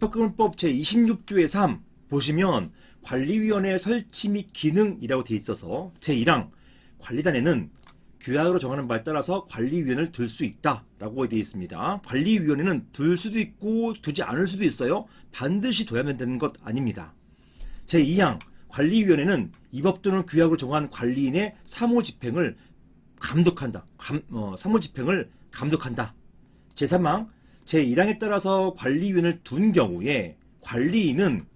집합금융법 제26조의 3 보시면 관리위원회 설치 및 기능이라고 되어 있어서 제1항 관리단에는 규약으로 정하는 바에 따라서 관리위원을 둘 수 있다 라고 되어 있습니다. 관리위원회는 둘 수도 있고 두지 않을 수도 있어요. 반드시 둬야만 되는 것 아닙니다. 제2항 관리위원회는 이 법 또는 규약으로 정한 관리인의 사무집행을 감독한다. 사무집행을 감독한다. 제3항 제1항에 따라서 관리위원을 둔 경우에 관리인은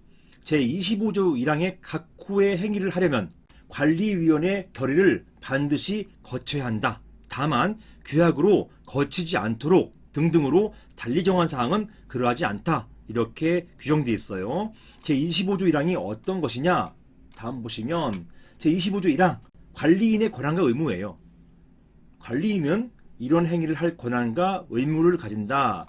제25조 1항의 각 호의 행위를 하려면 관리위원회 결의를 반드시 거쳐야 한다. 다만 규약으로 거치지 않도록 등등으로 달리 정한 사항은 그러하지 않다. 이렇게 규정되어 있어요. 제25조 1항이 어떤 것이냐? 다음 보시면 제25조 1항 관리인의 권한과 의무예요. 관리인은 이런 행위를 할 권한과 의무를 가진다.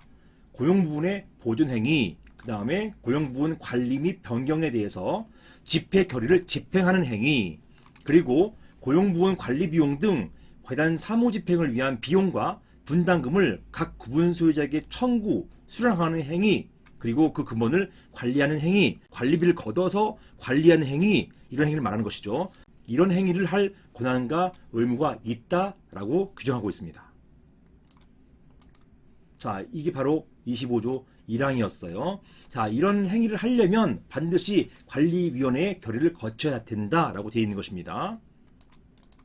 고용부분의 보존행위, 그 다음에 고용부분 관리 및 변경에 대해서 집행 결의를 집행하는 행위, 그리고 고용부분 관리 비용 등 괴단 사무집행을 위한 비용과 분담금을 각 구분 소유자에게 청구, 수령하는 행위, 그리고 그 금원을 관리하는 행위, 관리비를 걷어서 관리하는 행위, 이런 행위를 말하는 것이죠. 이런 행위를 할 권한과 의무가 있다라고 규정하고 있습니다. 자, 이게 바로 25조 1항이었어요. 자, 이런 행위를 하려면 반드시 관리위원회의 결의를 거쳐야 된다라고 되어 있는 것입니다.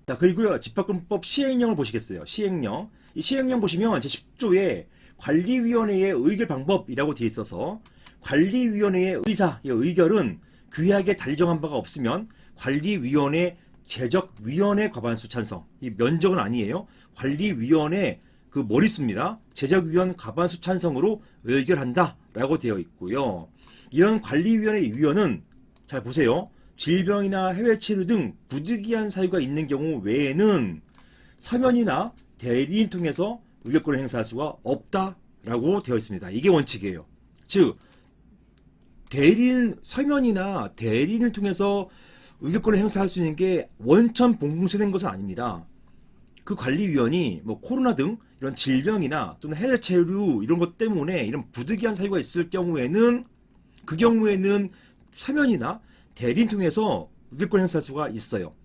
자, 그리고요, 집합금융법 시행령을 보시겠어요. 시행령. 이 시행령 보시면 제10조에 관리위원회의 의결 방법이라고 되어 있어서 관리위원회의 의결은 규약에 달리 정한 바가 없으면 관리위원회 제적위원회 과반수 찬성. 이 면적은 아니에요. 관리위원회 그 머릿수입니다. 제적위원 과반수 찬성으로 의결한다 라고 되어 있고요. 이런 관리위원회 위원은 잘 보세요. 질병이나 해외 체류 등 부득이한 사유가 있는 경우 외에는 서면이나 대리인 통해서 의결권을 행사할 수가 없다라고 되어 있습니다. 이게 원칙이에요. 즉 서면이나 대리인을 통해서 의결권을 행사할 수 있는 게 원천 봉쇄된 것은 아닙니다. 그 관리위원이 뭐 코로나 등 이런 질병이나 또는 해외 체류 이런 것 때문에 이런 부득이한 사유가 있을 경우에는 그 경우에는 서면이나 대리인 통해서 의결권 행사할 수가 있어요.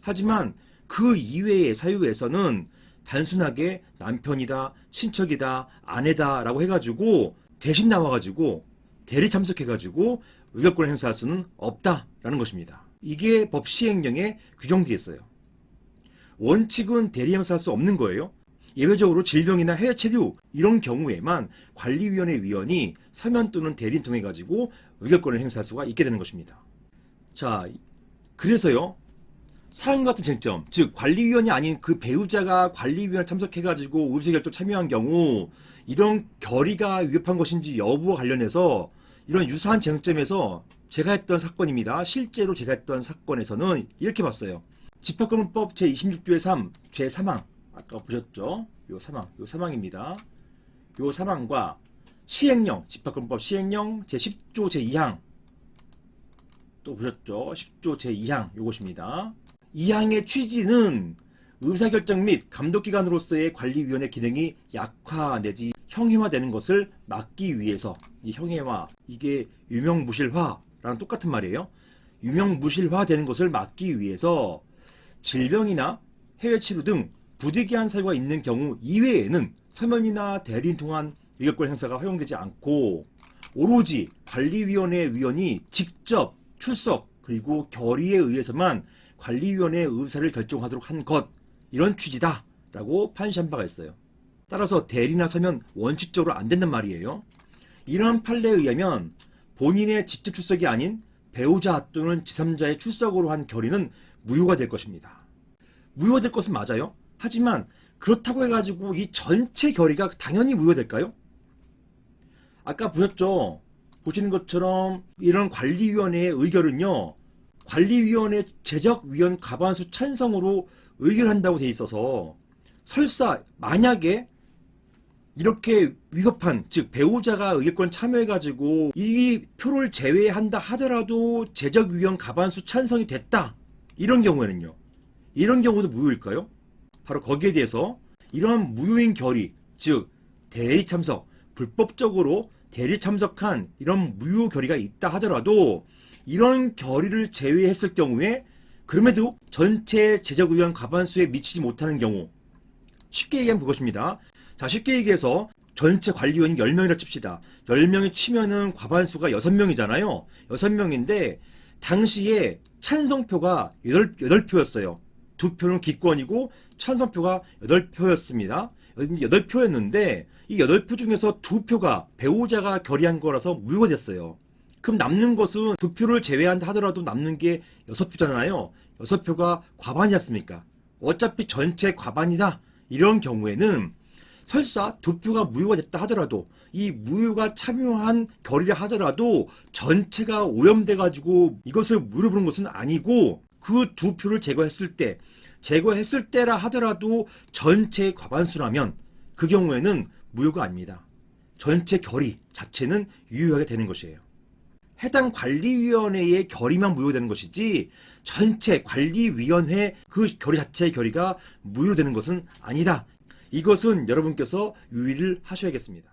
하지만 그 이외의 사유에서는 단순하게 남편이다, 친척이다, 아내다 라고 해가지고 대신 나와가지고 대리 참석해가지고 의결권 행사할 수는 없다라는 것입니다. 이게 법 시행령에 규정되어 있어요. 원칙은 대리 행사할 수 없는 거예요. 예외적으로 질병이나 해외 체류 이런 경우에만 관리위원회 위원이 서면 또는 대리인 통해 가지고 의결권을 행사할 수가 있게 되는 것입니다. 자, 그래서요, 사항 같은 쟁점, 즉 관리위원이 아닌 그 배우자가 관리위원회 참석해 가지고 의사결정 참여한 경우 이런 결의가 위협한 것인지 여부와 관련해서 이런 유사한 쟁점에서 제가 했던 사건입니다. 실제로 제가 했던 사건에서는 이렇게 봤어요. 집합금융법 제26조의 3, 제3항 아까 보셨죠? 요 3항입니다. 요 3항과 시행령, 집합금융법 시행령 제10조 제2항 또 보셨죠? 10조 제2항 요것입니다. 2항의 취지는 의사결정 및 감독기관으로서의 관리위원회 기능이 약화 내지 형해화되는 것을 막기 위해서, 이 형해화, 이게 유명무실화랑 똑같은 말이에요. 유명무실화되는 것을 막기 위해서 질병이나 해외 치료 등 부득이한 사유가 있는 경우 이외에는 서면이나 대리인 통한 의결권 행사가 허용되지 않고 오로지 관리위원회 위원이 직접 출석 그리고 결의에 의해서만 관리위원회의 의사를 결정하도록 한 것, 이런 취지다 라고 판시한 바가 있어요. 따라서 대리나 서면 원칙적으로 안 된단 말이에요. 이러한 판례에 의하면 본인의 직접 출석이 아닌 배우자 또는 제3자의 출석으로 한 결의는 무효가 될 것입니다. 무효가 될 것은 맞아요. 하지만 그렇다고 해가지고 이 전체 결의가 당연히 무효될까요? 아까 보셨죠? 보시는 것처럼 이런 관리위원회의 의결은요, 관리위원회 제적위원 과반수 찬성으로 의결한다고 돼 있어서 설사 만약에 이렇게 위법한, 즉 배우자가 의결권 참여해가지고 이 표를 제외한다 하더라도 제적위원 과반수 찬성이 됐다, 이런 경우에는요, 이런 경우도 무효일까요? 바로 거기에 대해서 이러한 무효인 결의, 즉 대리 참석, 불법적으로 대리 참석한 이런 무효 결의가 있다 하더라도 이런 결의를 제외했을 경우에 그럼에도 전체 제적의원 과반수에 미치지 못하는 경우, 쉽게 얘기하면 그것입니다. 자, 쉽게 얘기해서 전체 관리위원이 10명이라 칩시다. 10명이 치면은 과반수가 6명이잖아요. 6명인데 당시에 찬성표가 8표였어요. 2표는 기권이고 찬성표가 8표였습니다. 8표였는데 이 8표 중에서 2표가 배우자가 결의한 거라서 무효가 됐어요. 그럼 남는 것은 2표를 제외한다 하더라도 남는 게 6표잖아요. 6표가 과반이었습니까? 어차피 전체 과반이다. 이런 경우에는 설사 2표가 무효가 됐다 하더라도 이 무효가 참여한 결의를 하더라도 전체가 오염돼 가지고 이것을 무효로 부른 것은 아니고 그 2표를 제거했을 때라 하더라도 전체 과반수라면 그 경우에는 무효가 아닙니다. 전체 결의 자체는 유효하게 되는 것이에요. 해당 관리위원회의 결의만 무효되는 것이지 전체 관리위원회 그 결의 자체의 결의가 무효되는 것은 아니다. 이것은 여러분께서 유의를 하셔야겠습니다.